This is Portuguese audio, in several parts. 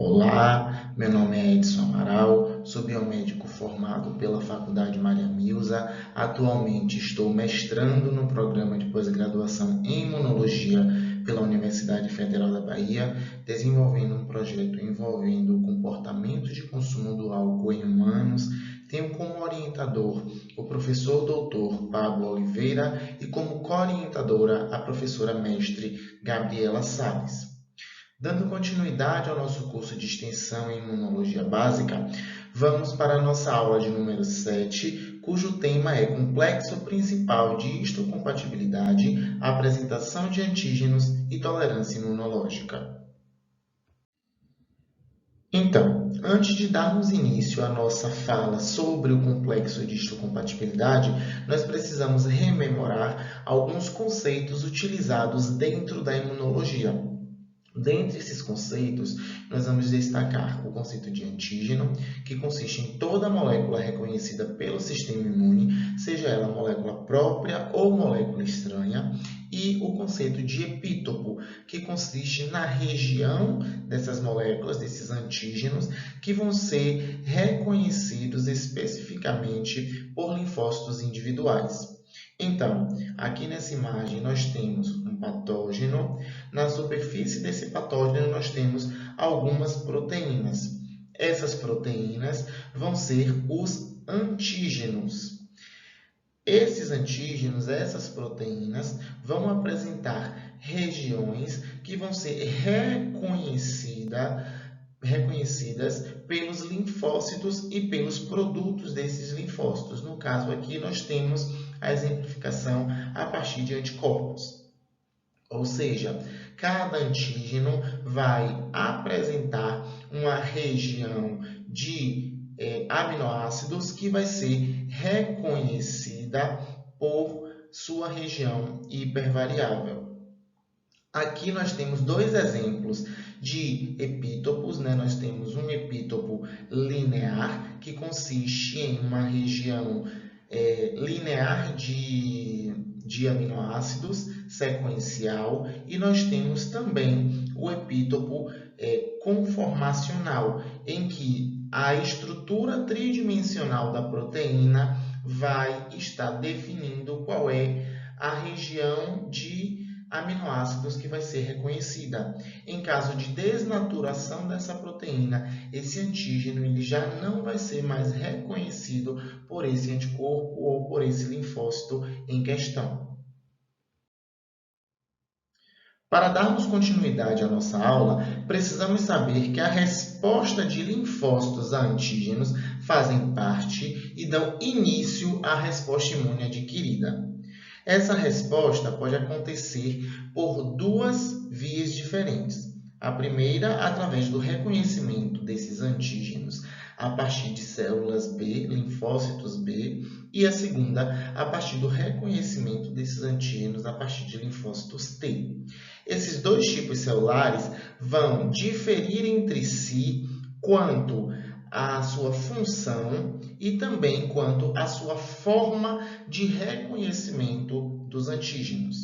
Olá, meu nome é Edson Amaral, sou biomédico formado pela Faculdade Maria Milza. Atualmente estou mestrando no programa de pós-graduação em Imunologia pela Universidade Federal da Bahia, desenvolvendo um projeto envolvendo o comportamento de consumo do álcool em humanos. Tenho como orientador o professor doutor Pablo Oliveira e como co-orientadora a professora mestre Gabriela Salles. Dando continuidade ao nosso curso de extensão em Imunologia Básica, vamos para a nossa aula de número 7, cujo tema é Complexo Principal de Histocompatibilidade, Apresentação de Antígenos e Tolerância Imunológica. Então, antes de darmos início à nossa fala sobre o complexo de histocompatibilidade, nós precisamos rememorar alguns conceitos utilizados dentro da imunologia. Dentre esses conceitos, nós vamos destacar o conceito de antígeno, que consiste em toda molécula reconhecida pelo sistema imune, seja ela molécula própria ou molécula estranha, e o conceito de epítopo, que consiste na região dessas moléculas, desses antígenos, que vão ser reconhecidos especificamente por linfócitos individuais. Então, aqui nessa imagem nós temos um patógeno. Na superfície desse patógeno nós temos algumas proteínas. Essas proteínas vão ser os antígenos. Esses antígenos, essas proteínas, vão apresentar regiões que vão ser reconhecidas pelos linfócitos e pelos produtos desses linfócitos. No caso aqui, nós temos a exemplificação a partir de anticorpos. Ou seja, cada antígeno vai apresentar uma região de aminoácidos que vai ser reconhecida por sua região hipervariável. Aqui nós temos dois exemplos de epítopos, né? Nós temos um epítopo linear, que consiste em uma região linear de aminoácidos sequencial, e nós temos também o epítopo conformacional, em que a estrutura tridimensional da proteína vai estar definindo qual é a região de aminoácidos que vai ser reconhecida. Em caso de desnaturação dessa proteína, esse antígeno ele já não vai ser mais reconhecido por esse anticorpo ou por esse linfócito em questão. Para darmos continuidade à nossa aula, precisamos saber que a resposta de linfócitos a antígenos fazem parte e dão início à resposta imune adquirida. Essa resposta pode acontecer por duas vias diferentes. A primeira, através do reconhecimento desses antígenos a partir de células B, linfócitos B, e a segunda, a partir do reconhecimento desses antígenos a partir de linfócitos T. Esses dois tipos celulares vão diferir entre si quanto à sua função e também quanto à sua forma de reconhecimento dos antígenos.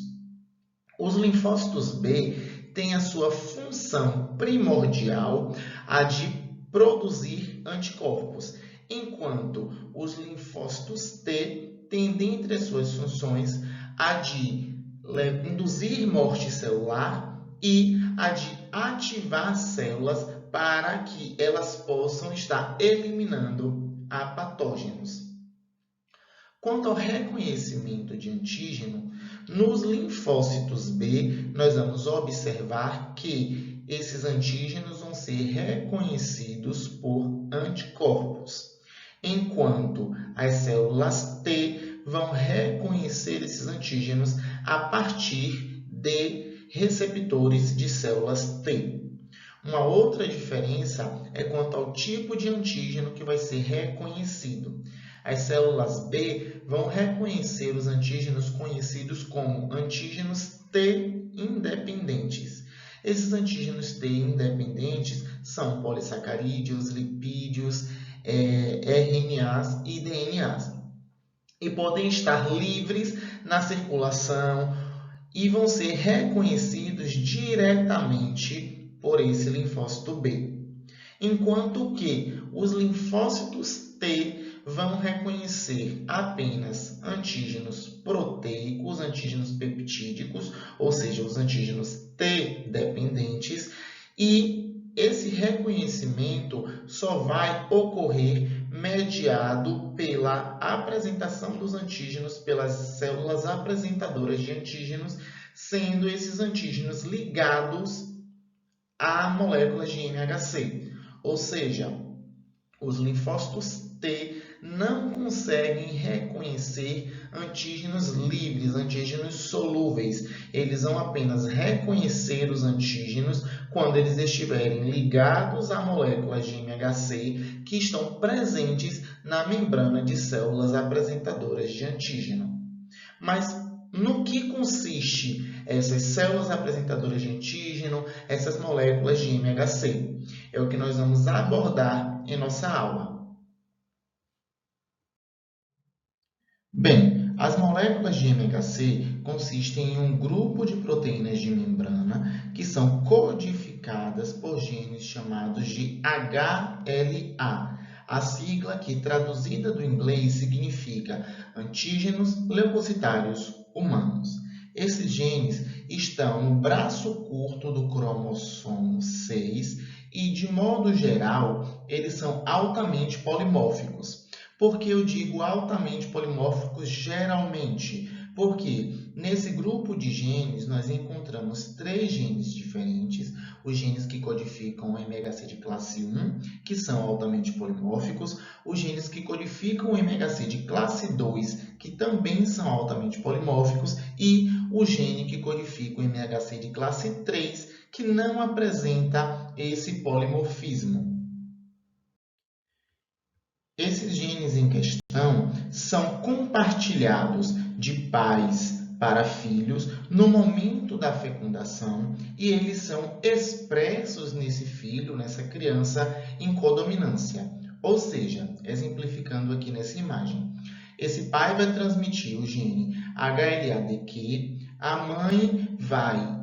Os linfócitos B têm a sua função primordial, a de produzir anticorpos, enquanto os linfócitos T têm dentre as suas funções a de induzir morte celular e a de ativar células para que elas possam estar eliminando patógenos. Quanto ao reconhecimento de antígeno, nos linfócitos B, nós vamos observar que esses antígenos vão ser reconhecidos por anticorpos, enquanto as células T vão reconhecer esses antígenos a partir de receptores de células T. Uma outra diferença é quanto ao tipo de antígeno que vai ser reconhecido. As células B vão reconhecer os antígenos conhecidos como antígenos T independentes. Esses antígenos T independentes são polissacarídeos, lipídios, RNAs e DNAs. E podem estar livres na circulação e vão ser reconhecidos diretamente por esse linfócito B. enquanto que os linfócitos T vão reconhecer apenas antígenos proteicos, antígenos peptídicos, ou seja, os antígenos T-dependentes, e esse reconhecimento só vai ocorrer mediado pela apresentação dos antígenos pelas células apresentadoras de antígenos, sendo esses antígenos ligados a moléculas de MHC. Ou seja, os linfócitos T não conseguem reconhecer antígenos livres, antígenos solúveis. Eles vão apenas reconhecer os antígenos quando eles estiverem ligados a moléculas de MHC que estão presentes na membrana de células apresentadoras de antígeno. Mas no que consiste essas células apresentadoras de antígeno, essas moléculas de MHC? É o que nós vamos abordar em nossa aula. Bem, as moléculas de MHC consistem em um grupo de proteínas de membrana que são codificadas por genes chamados de HLA, a sigla que, traduzida do inglês, significa antígenos leucocitários humanos. Esses genes estão no braço curto do cromossomo 6 e, de modo geral, eles são altamente polimórficos. Por que eu digo altamente polimórficos geralmente? Porque nesse grupo de genes nós encontramos 3 genes diferentes, os genes que codificam o MHC de classe 1, que são altamente polimórficos, os genes que codificam o MHC de classe 2, que também são altamente polimórficos, e o gene que codifica o MHC de classe 3, que não apresenta esse polimorfismo. Esses genes em questão são compartilhados de pais para filhos no momento da fecundação e eles são expressos nesse filho, nessa criança, em codominância. Ou seja, exemplificando aqui nessa imagem, esse pai vai transmitir o gene HLA-DQ, a mãe vai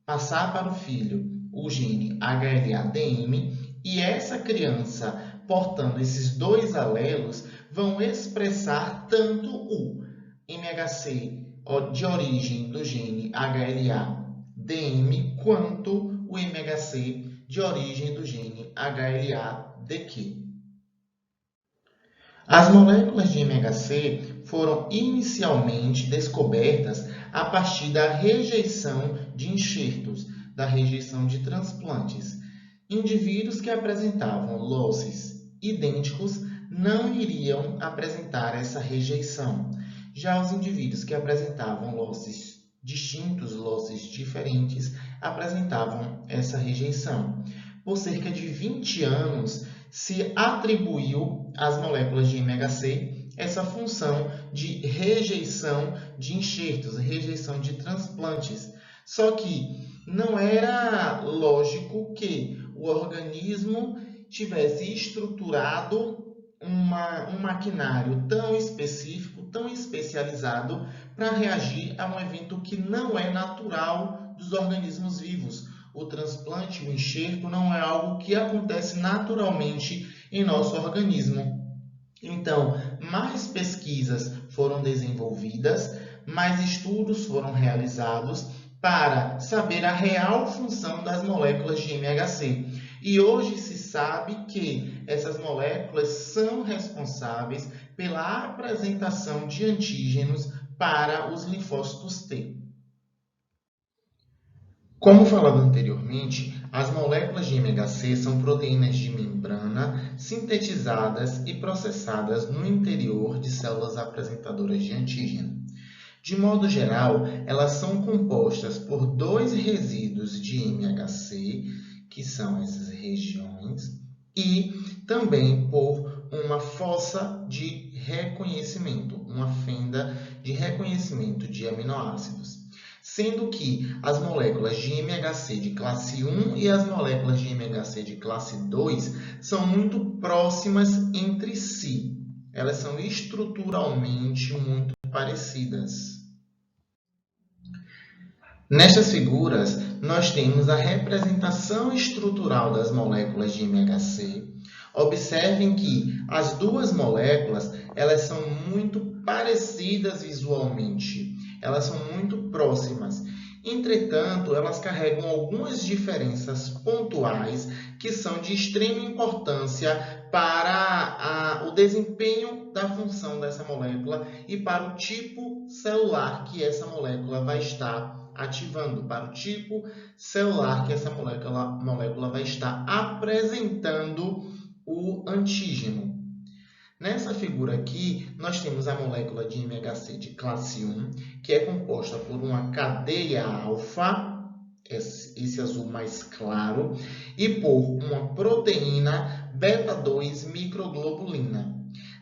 passar para o filho o gene HLA-DM e essa criança, portando esses 2 alelos, vão expressar tanto o MHC de origem do gene HLA-DM quanto o MHC de origem do gene HLA-DQ. As moléculas de MHC foram inicialmente descobertas a partir da rejeição de enxertos, da rejeição de transplantes. Indivíduos que apresentavam losses idênticos não iriam apresentar essa rejeição. Já os indivíduos que apresentavam losses distintos, losses diferentes, apresentavam essa rejeição. Por cerca de 20 anos, se atribuiu às moléculas de MHC essa função de rejeição de enxertos, rejeição de transplantes. Só que não era lógico que o organismo tivesse estruturado um maquinário tão específico, tão especializado para reagir a um evento que não é natural dos organismos vivos. O transplante, o enxerto, não é algo que acontece naturalmente em nosso organismo. Então, mais pesquisas foram desenvolvidas, mais estudos foram realizados para saber a real função das moléculas de MHC. E hoje se sabe que essas moléculas são responsáveis pela apresentação de antígenos para os linfócitos T. Como falado anteriormente, as moléculas de MHC são proteínas de membrana sintetizadas e processadas no interior de células apresentadoras de antígeno. De modo geral, elas são compostas por 2 resíduos de MHC, que são essas regiões, e também por uma fossa de reconhecimento, uma fenda de reconhecimento de aminoácidos. Sendo que as moléculas de MHC de classe 1 e as moléculas de MHC de classe 2 são muito próximas entre si. Elas são estruturalmente muito parecidas. Nestas figuras, nós temos a representação estrutural das moléculas de MHC. Observem que as duas moléculas, elas são muito parecidas visualmente, elas são muito próximas. Entretanto, elas carregam algumas diferenças pontuais que são de extrema importância para o desempenho da função dessa molécula e para o tipo celular que essa molécula vai estar ativando, para o tipo celular que essa molécula vai estar apresentando o antígeno. Nessa figura aqui, nós temos a molécula de MHC de classe 1, que é composta por uma cadeia alfa, esse azul mais claro, e por uma proteína beta-2 microglobulina.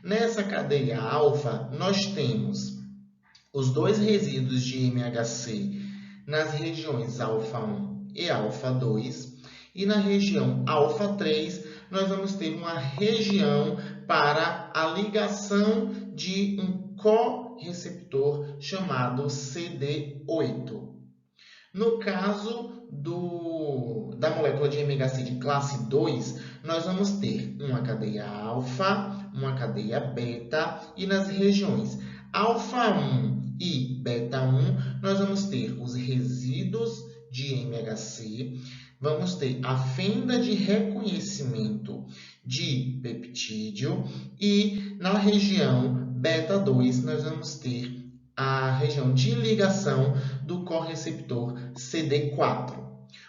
Nessa cadeia alfa, nós temos os dois resíduos de MHC nas regiões alfa-1 e alfa-2, e na região alfa-3, nós vamos ter uma região para a ligação de um correceptor chamado CD8. No caso da molécula de MHC de classe 2, nós vamos ter uma cadeia alfa, uma cadeia beta, e nas regiões alfa-1 e beta-1, nós vamos ter os resíduos de MHC, vamos ter a fenda de reconhecimento de peptídeo, e na região beta-2 nós vamos ter a região de ligação do correceptor CD4.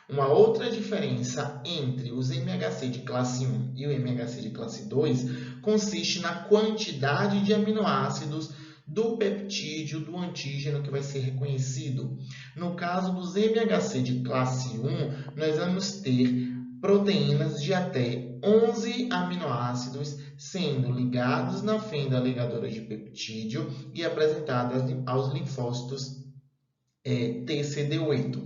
Uma outra diferença entre os MHC de classe 1 e o MHC de classe 2 consiste na quantidade de aminoácidos do peptídeo do antígeno que vai ser reconhecido. No caso dos MHC de classe 1, nós vamos ter proteínas de até 11 aminoácidos sendo ligados na fenda ligadora de peptídeo e apresentadas aos linfócitos TCD8.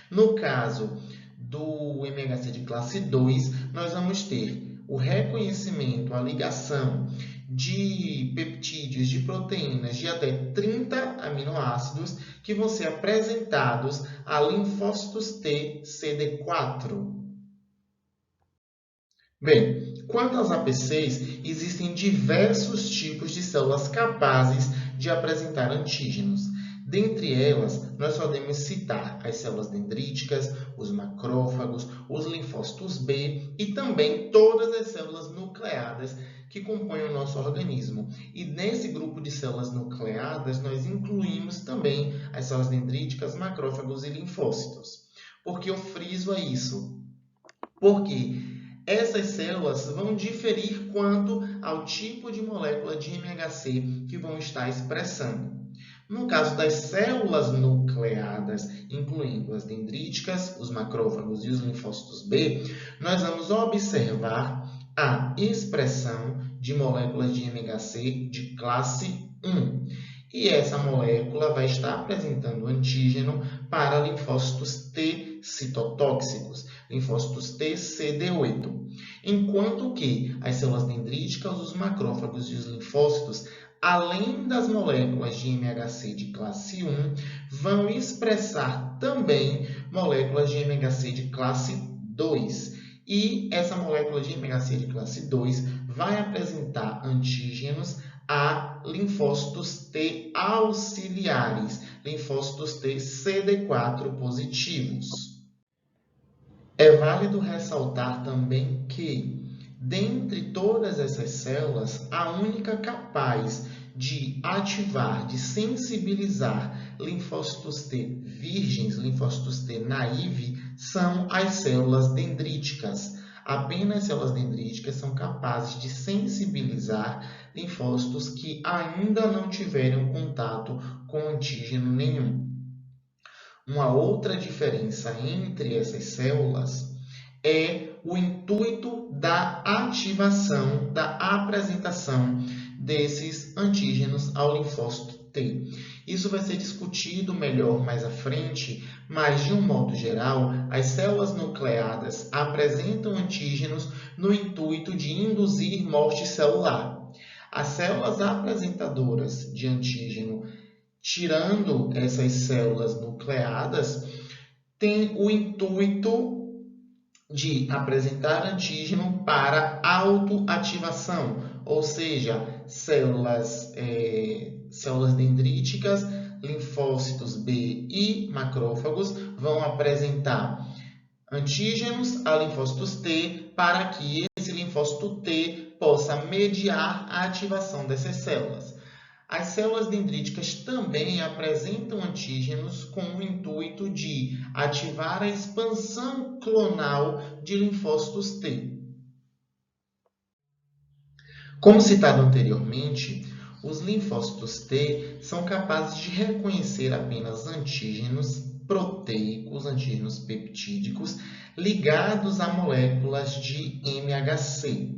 No caso do MHC de classe 2, nós vamos ter o reconhecimento, a ligação de peptídeos, de proteínas de até 30 aminoácidos que vão ser apresentados a linfócitos TCD4. Bem, quanto aos APCs, existem diversos tipos de células capazes de apresentar antígenos. Dentre elas, nós podemos citar as células dendríticas, os macrófagos, os linfócitos B e também todas as células nucleadas que compõem o nosso organismo. E nesse grupo de células nucleadas, nós incluímos também as células dendríticas, macrófagos e linfócitos. Por que eu friso isso? Porque essas células vão diferir quanto ao tipo de molécula de MHC que vão estar expressando. No caso das células nucleadas, incluindo as dendríticas, os macrófagos e os linfócitos B, nós vamos observar a expressão de moléculas de MHC de classe 1. E essa molécula vai estar apresentando antígeno para linfócitos T citotóxicos, linfócitos TCD8. Enquanto que as células dendríticas, os macrófagos e os linfócitos, além das moléculas de MHC de classe 1, vão expressar também moléculas de MHC de classe 2. E essa molécula de MHC de classe 2 vai apresentar antígenos a linfócitos T auxiliares, linfócitos T CD4 positivos. É válido ressaltar também que, dentre todas essas células, a única capaz de ativar, de sensibilizar linfócitos T virgens, linfócitos T naive, são as células dendríticas. Apenas células dendríticas são capazes de sensibilizar linfócitos que ainda não tiveram contato com antígeno nenhum. Uma outra diferença entre essas células é o intuito da ativação, da apresentação desses antígenos ao linfócito T. Isso vai ser discutido melhor mais à frente, mas, de um modo geral, as células nucleadas apresentam antígenos no intuito de induzir morte celular. As células apresentadoras de antígeno tirando essas células nucleadas, tem o intuito de apresentar antígeno para autoativação, ou seja, células dendríticas, linfócitos B e macrófagos vão apresentar antígenos a linfócitos T para que esse linfócito T possa mediar a ativação dessas células. As células dendríticas também apresentam antígenos com o intuito de ativar a expansão clonal de linfócitos T. Como citado anteriormente, os linfócitos T são capazes de reconhecer apenas antígenos proteicos, antígenos peptídicos, ligados a moléculas de MHC.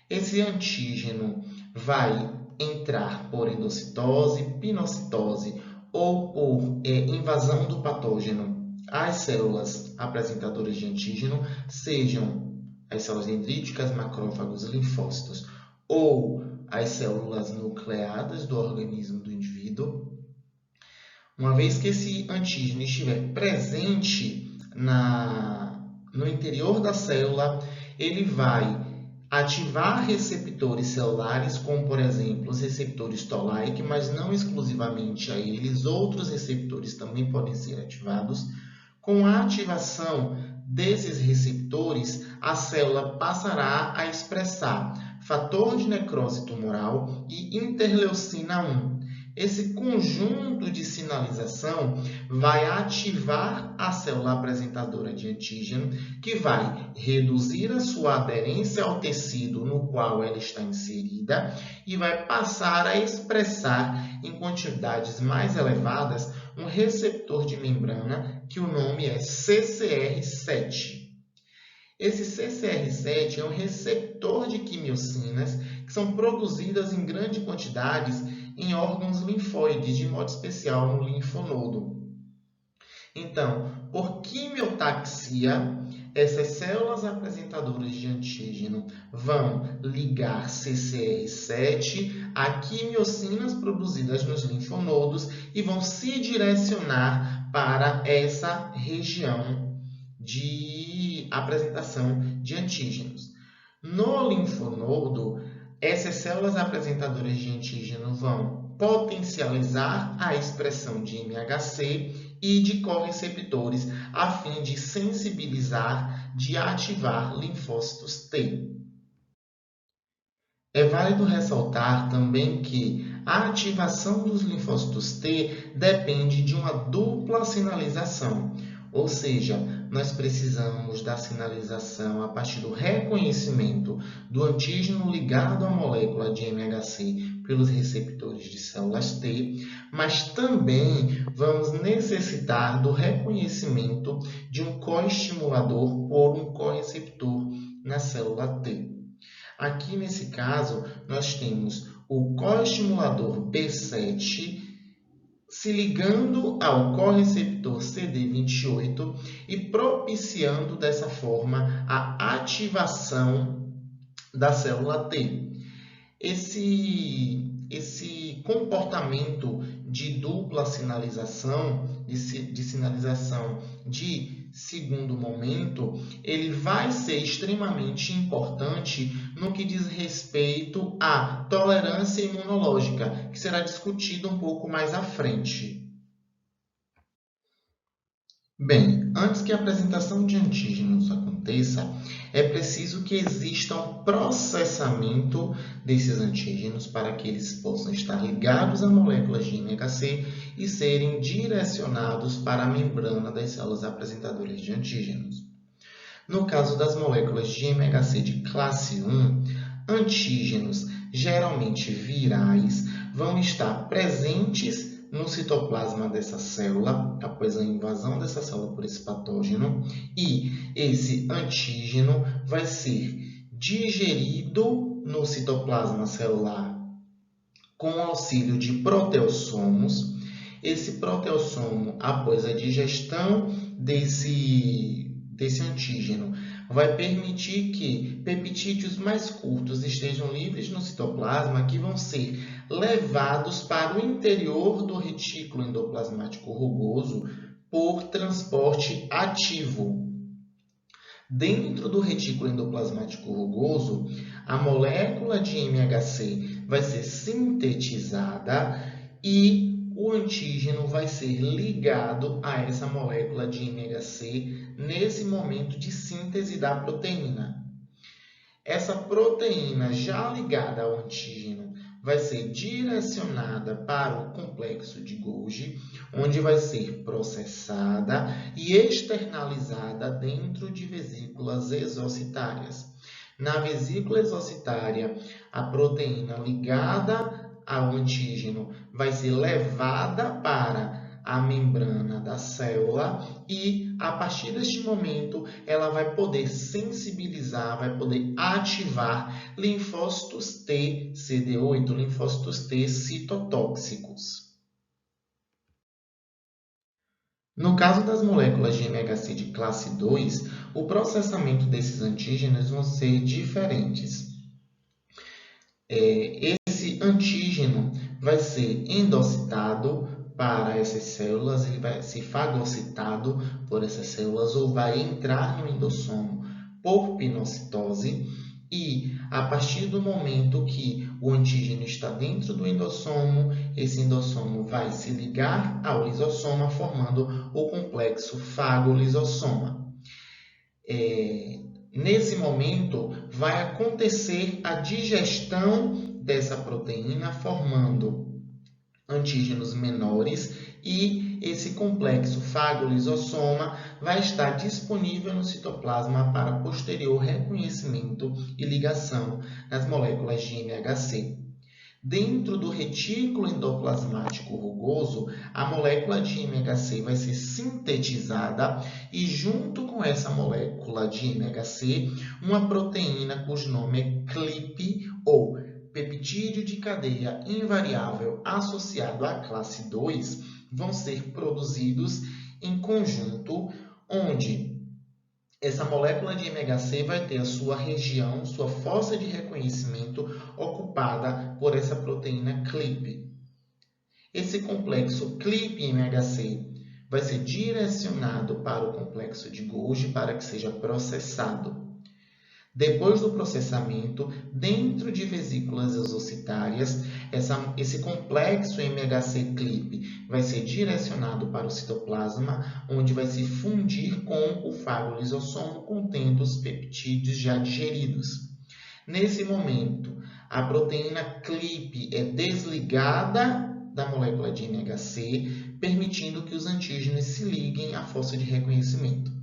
Esse antígeno vai entrar por endocitose, pinocitose ou por invasão do patógeno às células apresentadoras de antígeno, sejam as células dendríticas, macrófagos e linfócitos, ou as células nucleadas do organismo do indivíduo. Uma vez que esse antígeno estiver presente no interior da célula, ele vai ativar receptores celulares, como, por exemplo, os receptores Toll-like, mas não exclusivamente a eles, outros receptores também podem ser ativados. Com a ativação desses receptores, a célula passará a expressar fator de necrose tumoral e interleucina 1. Esse conjunto de sinalização vai ativar a célula apresentadora de antígeno, que vai reduzir a sua aderência ao tecido no qual ela está inserida e vai passar a expressar em quantidades mais elevadas um receptor de membrana, que o nome é CCR7. Esse CCR7 é um receptor de quimiocinas que são produzidas em grandes quantidades em órgãos linfóides, de modo especial no linfonodo. Então, por quimiotaxia, essas células apresentadoras de antígeno vão ligar CCR7 a quimiocinas produzidas nos linfonodos e vão se direcionar para essa região de apresentação de antígenos. No linfonodo, essas células apresentadoras de antígeno vão potencializar a expressão de MHC e de correceptores a fim de sensibilizar, de ativar linfócitos T. É válido ressaltar também que a ativação dos linfócitos T depende de uma dupla sinalização, ou seja, nós precisamos da sinalização a partir do reconhecimento do antígeno ligado à molécula de MHC pelos receptores de células T, mas também vamos necessitar do reconhecimento de um coestimulador por um correceptor na célula T. Aqui, nesse caso, nós temos o coestimulador B7 se ligando ao correceptor CD28 e propiciando dessa forma a ativação da célula T. Esse comportamento de dupla sinalização, de sinalização de segundo momento, ele vai ser extremamente importante no que diz respeito à tolerância imunológica, que será discutido um pouco mais à frente. Bem, antes que a apresentação de antígenos aconteça, é preciso que exista um processamento desses antígenos para que eles possam estar ligados a moléculas de MHC e serem direcionados para a membrana das células apresentadoras de antígenos. No caso das moléculas de MHC de classe 1, antígenos geralmente virais vão estar presentes no citoplasma dessa célula, após a invasão dessa célula por esse patógeno, e esse antígeno vai ser digerido no citoplasma celular com o auxílio de proteossomos. Esse proteossomo, após a digestão desse desse antígeno vai permitir que peptídeos mais curtos estejam livres no citoplasma, que vão ser levados para o interior do retículo endoplasmático rugoso por transporte ativo. Dentro do retículo endoplasmático rugoso, a molécula de MHC vai ser sintetizada e o antígeno vai ser ligado a essa molécula de MHC nesse momento de síntese da proteína. Essa proteína já ligada ao antígeno vai ser direcionada para o complexo de Golgi, onde vai ser processada e externalizada dentro de vesículas exocitárias. Na vesícula exocitária, a proteína ligada ao antígeno vai ser levada para a membrana da célula e, a partir deste momento, ela vai poder sensibilizar, vai poder ativar linfócitos T CD8, linfócitos T citotóxicos. No caso das moléculas de MHC de classe 2, o processamento desses antígenos vão ser diferentes. Esse antígeno vai ser endocitado para essas células, ele vai ser fagocitado por essas células ou vai entrar no endossomo por pinocitose e, a partir do momento que o antígeno está dentro do endossomo, esse endossomo vai se ligar ao lisossoma, formando o complexo fago-lisossoma. Nesse momento, vai acontecer a digestão dessa proteína, formando antígenos menores e esse complexo fago-lisossoma vai estar disponível no citoplasma para posterior reconhecimento e ligação nas moléculas de MHC. Dentro do retículo endoplasmático rugoso, a molécula de MHC vai ser sintetizada e, junto com essa molécula de MHC, uma proteína cujo nome é CLIP ou peptídeo de cadeia invariável associado à classe 2 vão ser produzidos em conjunto, onde essa molécula de MHC vai ter a sua região, sua fossa de reconhecimento ocupada por essa proteína CLIP. Esse complexo CLIP-MHC vai ser direcionado para o complexo de Golgi para que seja processado. Depois do processamento, dentro de vesículas exocitárias, esse complexo MHC-CLIP vai ser direcionado para o citoplasma, onde vai se fundir com o fago-lisossomo contendo os peptídeos já digeridos. Nesse momento, a proteína CLIP é desligada da molécula de MHC, permitindo que os antígenos se liguem à fossa de reconhecimento.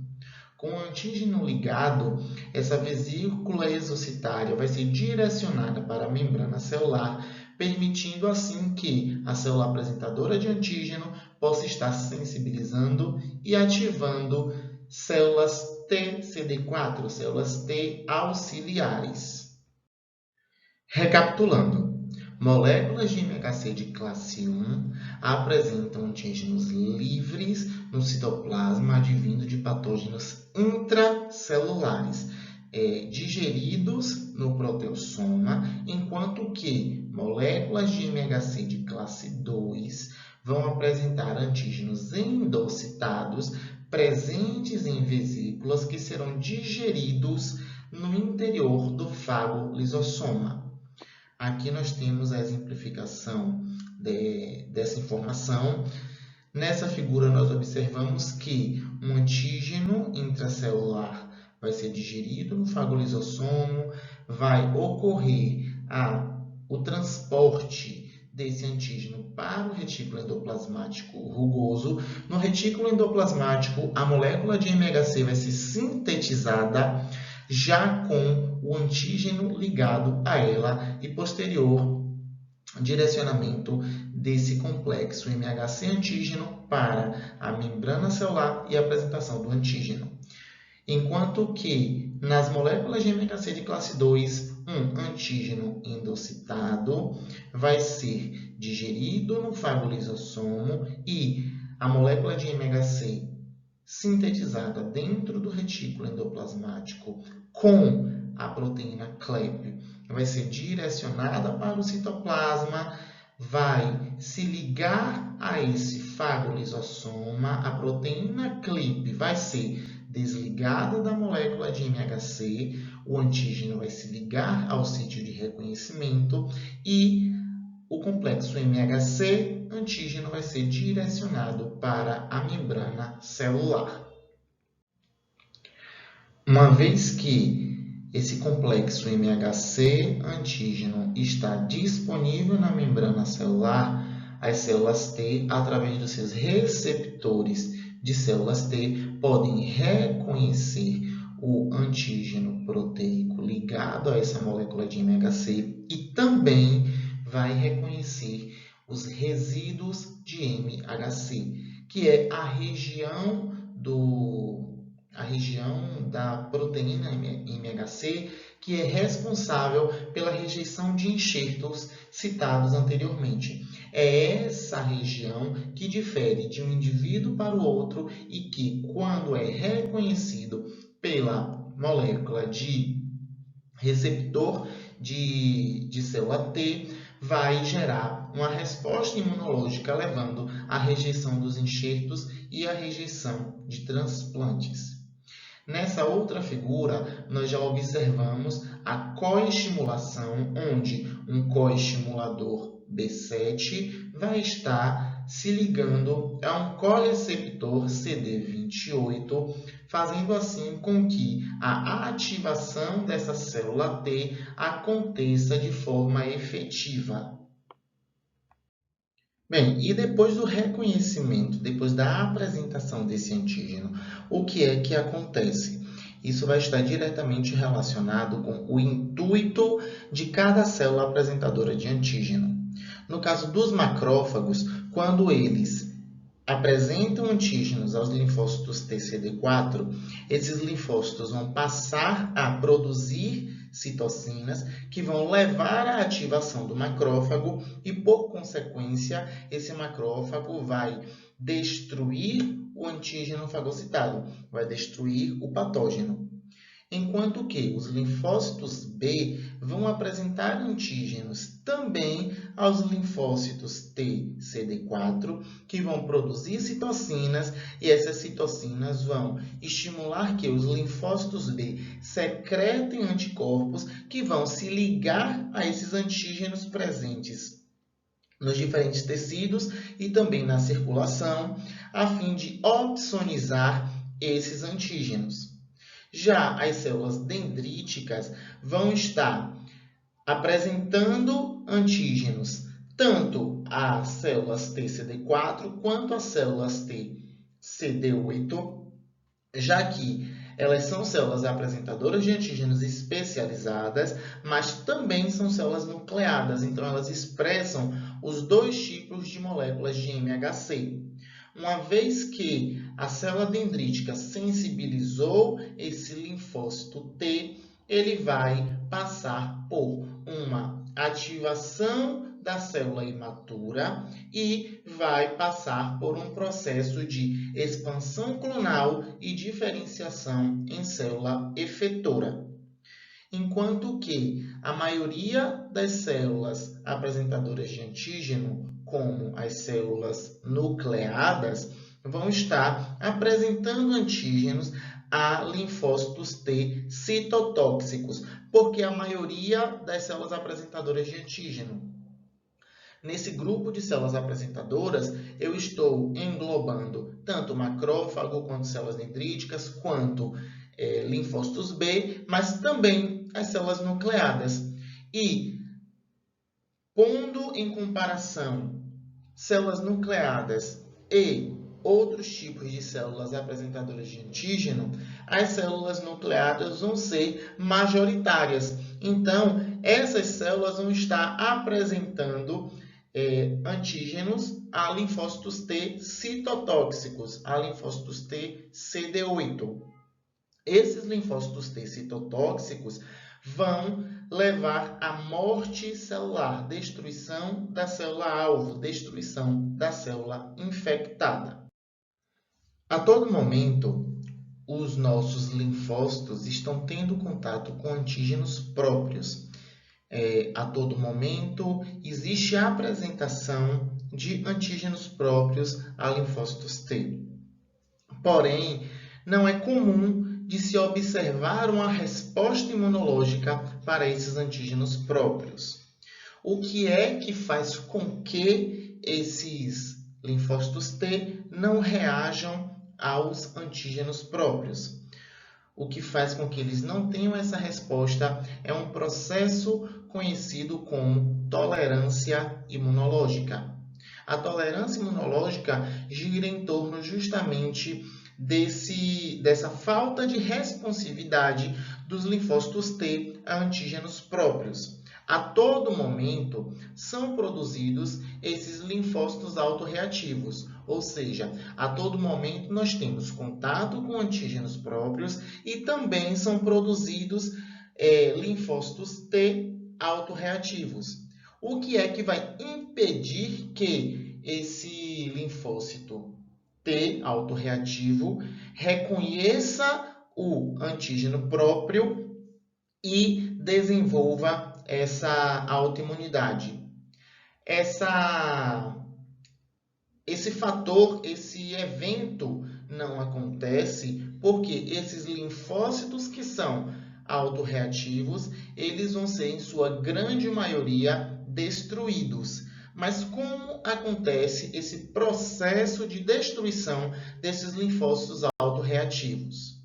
Com o antígeno ligado, essa vesícula exocitária vai ser direcionada para a membrana celular, permitindo assim que a célula apresentadora de antígeno possa estar sensibilizando e ativando células T CD4, células T auxiliares. Recapitulando, moléculas de MHC de classe 1 apresentam antígenos livres no citoplasma advindo de patógenos intracelulares, digeridos no proteossoma, enquanto que moléculas de MHC de classe 2 vão apresentar antígenos endocitados presentes em vesículas que serão digeridos no interior do fago-lisossoma. Aqui nós temos a exemplificação dessa informação. Nessa figura, nós observamos que um antígeno intracelular vai ser digerido no fago-lisossomo, vai ocorrer o transporte desse antígeno para o retículo endoplasmático rugoso. No retículo endoplasmático, a molécula de MHC vai ser sintetizada já com o antígeno ligado a ela e posterior direcionamento desse complexo MHC antígeno para a membrana celular e a apresentação do antígeno. Enquanto que nas moléculas de MHC de classe 2, um antígeno endocitado vai ser digerido no fago-lisossomo e a molécula de MHC sintetizada dentro do retículo endoplasmático com a proteína CLEP vai ser direcionada para o citoplasma, vai se ligar a esse fagolissossoma, a proteína CLIP vai ser desligada da molécula de MHC, o antígeno vai se ligar ao sítio de reconhecimento e o complexo MHC antígeno vai ser direcionado para a membrana celular. Uma vez que esse complexo MHC antígeno está disponível na membrana celular, as células T, através dos seus receptores de células T, podem reconhecer o antígeno proteico ligado a essa molécula de MHC e também vai reconhecer os resíduos de MHC, que é a região da proteína MHC, que é responsável pela rejeição de enxertos citados anteriormente. É essa região que difere de um indivíduo para o outro e que, quando é reconhecido pela molécula de receptor de célula T, vai gerar uma resposta imunológica, levando à rejeição dos enxertos e à rejeição de transplantes. Nessa outra figura, nós já observamos a coestimulação, onde um coestimulador B7 vai estar se ligando a um coreceptor CD28, fazendo assim com que a ativação dessa célula T aconteça de forma efetiva. Bem, e depois do reconhecimento, depois da apresentação desse antígeno, o que é que acontece? Isso vai estar diretamente relacionado com o intuito de cada célula apresentadora de antígeno. No caso dos macrófagos, quando eles apresentam antígenos aos linfócitos TCD4, esses linfócitos vão passar a produzir citocinas que vão levar à ativação do macrófago e, por consequência, esse macrófago vai destruir o antígeno fagocitado, vai destruir o patógeno. Enquanto que os linfócitos B vão apresentar antígenos também aos linfócitos T, CD4, que vão produzir citocinas, e essas citocinas vão estimular que os linfócitos B secretem anticorpos que vão se ligar a esses antígenos presentes nos diferentes tecidos e também na circulação, a fim de opsonizar esses antígenos. Já as células dendríticas vão estar apresentando antígenos tanto às células TCD4 quanto às células TCD8, já que elas são células apresentadoras de antígenos especializadas, mas também são células nucleadas, então elas expressam os dois tipos de moléculas de MHC. Uma vez que a célula dendrítica sensibilizou esse linfócito T, ele vai passar por uma ativação da célula imatura e vai passar por um processo de expansão clonal e diferenciação em célula efetora. Enquanto que a maioria das células apresentadoras de antígeno, como as células nucleadas, vão estar apresentando antígenos a linfócitos T citotóxicos, porque a maioria das células apresentadoras de antígeno. Nesse grupo de células apresentadoras, eu estou englobando tanto macrófago, quanto células dendríticas, quanto linfócitos B, mas também as células nucleadas. E, pondo em comparação células nucleadas e outros tipos de células apresentadoras de antígeno, as células nucleadas vão ser majoritárias. Então, essas células vão estar apresentando antígenos a linfócitos T citotóxicos, a linfócitos T CD8. Esses linfócitos T citotóxicos vão levar à morte celular, destruição da célula-alvo, destruição da célula infectada. A todo momento, os nossos linfócitos estão tendo contato com antígenos próprios. A todo momento, existe a apresentação de antígenos próprios a linfócitos T. Porém, não é comum de se observar uma resposta imunológica para esses antígenos próprios. O que é que faz com que esses linfócitos T não reajam aos antígenos próprios? O que faz com que eles não tenham essa resposta é um processo conhecido como tolerância imunológica. A tolerância imunológica gira em torno justamente dessa falta de responsividade dos linfócitos T a antígenos próprios. A todo momento são produzidos esses linfócitos autorreativos, ou seja, a todo momento nós temos contato com antígenos próprios e também são produzidos linfócitos T autorreativos. O que é que vai impedir que esse linfócito T autorreativo reconheça o antígeno próprio e desenvolva essa autoimunidade? Esse fator, esse evento não acontece porque esses linfócitos que são autorreativos, eles vão ser, em sua grande maioria, destruídos. Mas como acontece esse processo de destruição desses linfócitos autorreativos?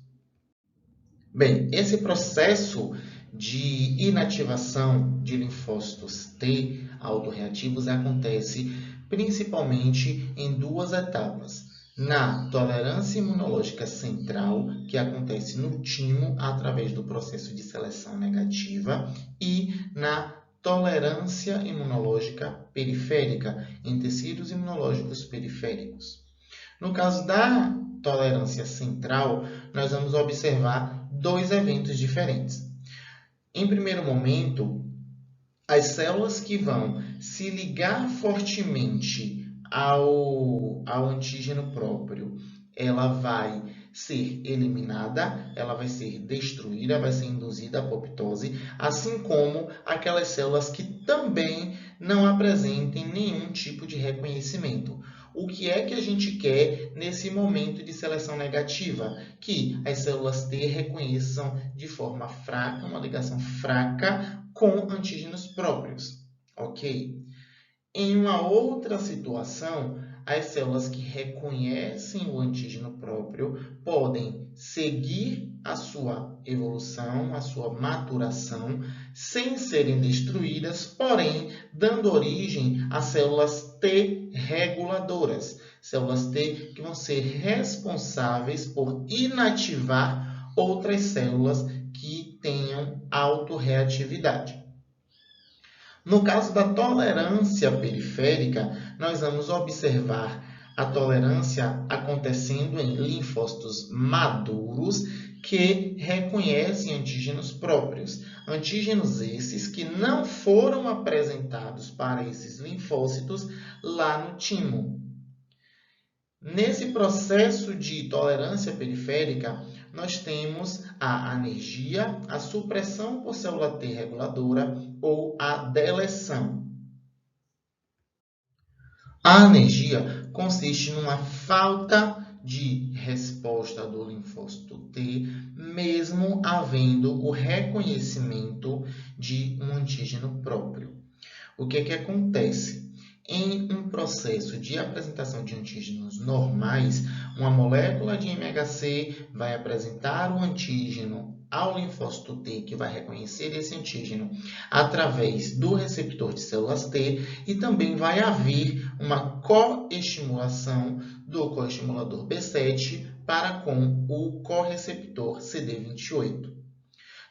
Bem, esse processo de inativação de linfócitos T autorreativos acontece principalmente em duas etapas. Na tolerância imunológica central, que acontece no timo através do processo de seleção negativa, e na tolerância imunológica periférica, em tecidos imunológicos periféricos. No caso da tolerância central, nós vamos observar dois eventos diferentes. Em primeiro momento, as células que vão se ligar fortemente ao antígeno próprio, ela vai ser eliminada, ela vai ser destruída, vai ser induzida a apoptose, assim como aquelas células que também não apresentem nenhum tipo de reconhecimento. O que é que a gente quer nesse momento de seleção negativa? Que as células T reconheçam de forma fraca, uma ligação fraca com antígenos próprios, ok? Em uma outra situação, as células que reconhecem o antígeno próprio podem seguir a sua evolução, a sua maturação, sem serem destruídas, porém, dando origem a células T reguladoras. Células T que vão ser responsáveis por inativar outras células que tenham autorreatividade. No caso da tolerância periférica, nós vamos observar a tolerância acontecendo em linfócitos maduros que reconhecem antígenos próprios. Antígenos esses que não foram apresentados para esses linfócitos lá no timo. Nesse processo de tolerância periférica, nós temos a anergia, a supressão por célula T reguladora ou a deleção. A anergia consiste numa falta de resposta do linfócito T, mesmo havendo o reconhecimento de um antígeno próprio. O que acontece? Em um processo de apresentação de antígenos normais, uma molécula de MHC vai apresentar o antígeno ao linfócito T, que vai reconhecer esse antígeno através do receptor de células T, e também vai haver uma coestimulação do coestimulador B7 para com o correceptor CD28.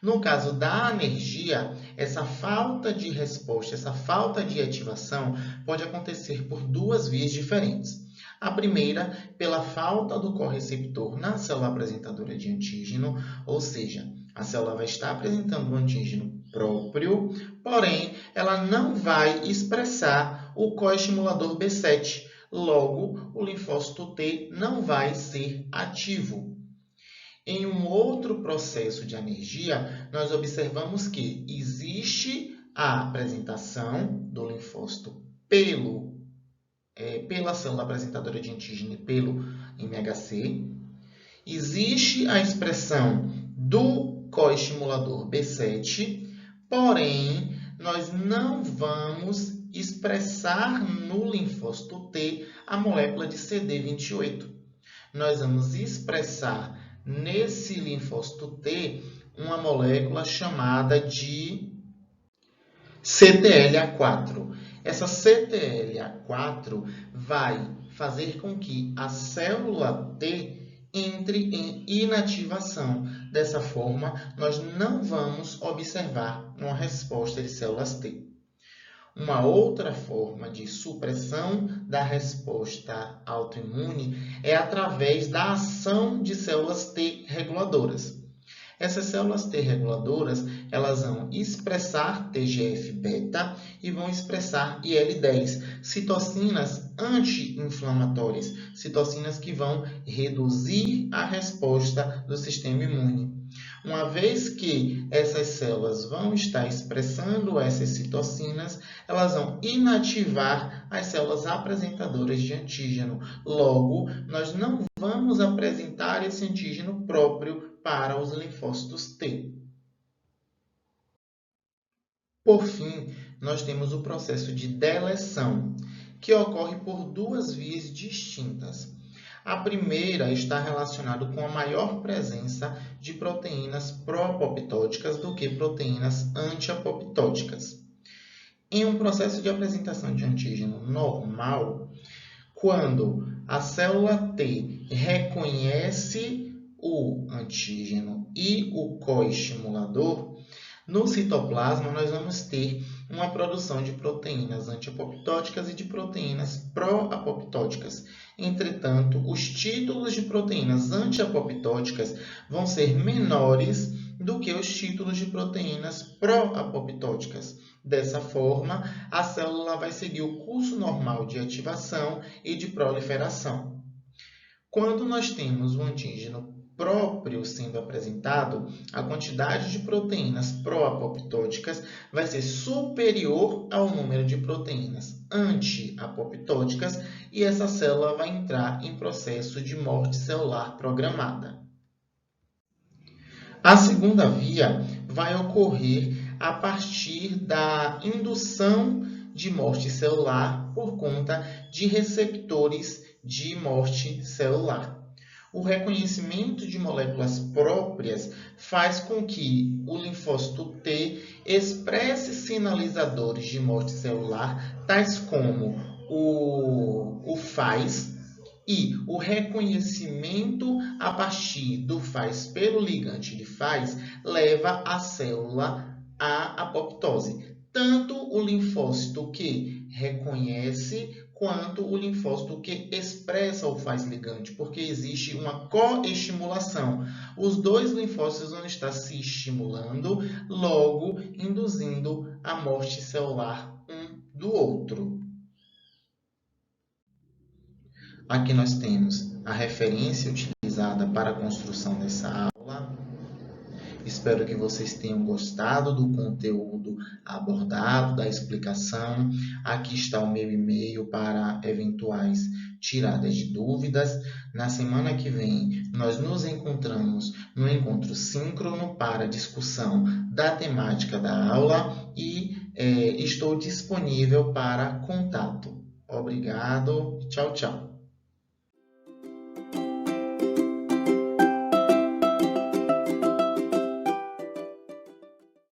No caso da anergia, essa falta de resposta, essa falta de ativação pode acontecer por duas vias diferentes. A primeira, pela falta do correceptor na célula apresentadora de antígeno, ou seja, a célula vai estar apresentando um antígeno próprio, porém, ela não vai expressar o coestimulador B7, Logo, o linfócito T não vai ser ativo. Em um outro processo de anergia, nós observamos que existe a apresentação do linfócito pela célula apresentadora de antígeno e pelo MHC. Existe a expressão do coestimulador B7, porém, nós não vamos expressar no linfócito T a molécula de CD28. Nós vamos expressar nesse linfócito T uma molécula chamada de CTLA4. Essa CTLA4 vai fazer com que a célula T entre em inativação. Dessa forma, nós não vamos observar uma resposta de células T. Uma outra forma de supressão da resposta autoimune é através da ação de células T reguladoras. Essas células T reguladoras, elas vão expressar TGF-beta e vão expressar IL-10, citocinas anti-inflamatórias, citocinas que vão reduzir a resposta do sistema imune. Uma vez que essas células vão estar expressando essas citocinas, elas vão inativar as células apresentadoras de antígeno. Logo, nós não vamos apresentar esse antígeno próprio para os linfócitos T. Por fim, nós temos o processo de deleção, que ocorre por duas vias distintas. A primeira está relacionada com a maior presença de proteínas pró-apoptóticas do que proteínas anti-apoptóticas. Em um processo de apresentação de antígeno normal, quando a célula T reconhece o antígeno e o coestimulador, no citoplasma nós vamos ter uma produção de proteínas anti-apoptóticas e de proteínas pró-apoptóticas. Entretanto, os títulos de proteínas anti-apoptóticas vão ser menores do que os títulos de proteínas pró-apoptóticas. Dessa forma, a célula vai seguir o curso normal de ativação e de proliferação. Quando nós temos o antígeno próprio sendo apresentado, a quantidade de proteínas pró-apoptóticas vai ser superior ao número de proteínas anti-apoptóticas e essa célula vai entrar em processo de morte celular programada. A segunda via vai ocorrer a partir da indução de morte celular por conta de receptores de morte celular. O reconhecimento de moléculas próprias faz com que o linfócito T expresse sinalizadores de morte celular, tais como o FAS, e o reconhecimento a partir do FAS pelo ligante de FAS leva a célula à apoptose. Tanto o linfócito que reconhece quanto o linfócito que expressa o FAS ligante, porque existe uma coestimulação. Os dois linfócitos vão estar se estimulando, logo induzindo a morte celular um do outro. Aqui nós temos a referência utilizada para a construção dessa aula. Espero que vocês tenham gostado do conteúdo abordado, da explicação. Aqui está o meu e-mail para eventuais tiradas de dúvidas. Na semana que vem, nós nos encontramos no encontro síncrono para discussão da temática da aula e estou disponível para contato. Obrigado. Tchau, tchau.